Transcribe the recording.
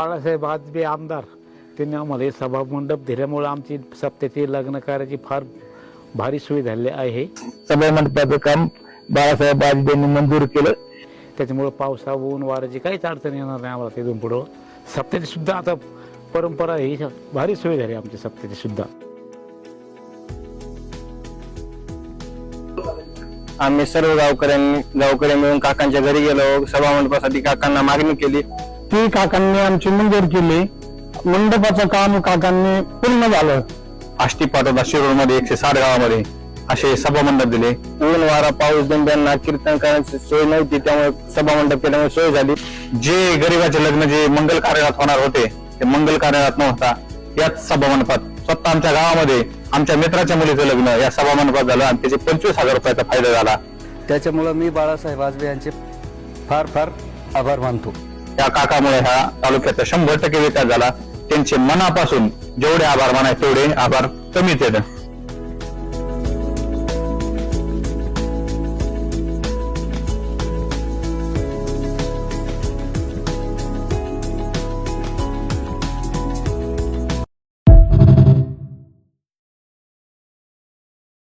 बाळासाहेब आजबे आमदार त्यांनी आम्हाला हे सभा मंडप दिल्यामुळे आमची सप्त्याची लग्न कार्याची फार भारी सोय झाली आहे। सभा मंडपाचं काम बाळासाहेब आजबेंनी मंजूर केलं, त्याच्यामुळे पावसा ऊन वाऱ्याची काहीच अडचण येणार नाही आम्हाला। तिथून पुढं सप्त्याची सुद्धा आता परंपरा ही भारी सोय झाली आमची सप्त्याची सुद्धा। आम्ही सर्व गावकरी मिळून काकांच्या घरी गेलो, सभा मंडपासाठी काकांना मागणी केली, ती काकांनी आमची मंजूर केली। मंडपाचं काम काकांनी पूर्ण झालं। आष्टी पाटोदा शिरोळ मध्ये 160 गावामध्ये असे सभा मंडप दिले। ऊन वारा पाऊस दिंड्यांना कीर्तन करण्याची सोय नव्हती, त्यामुळे सभा मंडप केल्यामुळे सोय झाली। जे गरिबाचे लग्न जे मंगल कार्यात होणार होते ते मंगल कार्यात न होता याच सभा मंडपात स्वतः आमच्या गावामध्ये आमच्या मित्राच्या मुलीचं लग्न या सभा मंडपात झालं आणि त्याचे 25,000 रुपयाचा फायदा झाला। त्याच्यामुळे मी बाळासाहेब आजबे यांचे फार फार आभार मानतो। या काकामुळे ह्या तालुक्याचा 100% विकास झाला। त्यांचे मनापासून जेवढे आभार मानाय तेवढे आभार कमीच आहेत।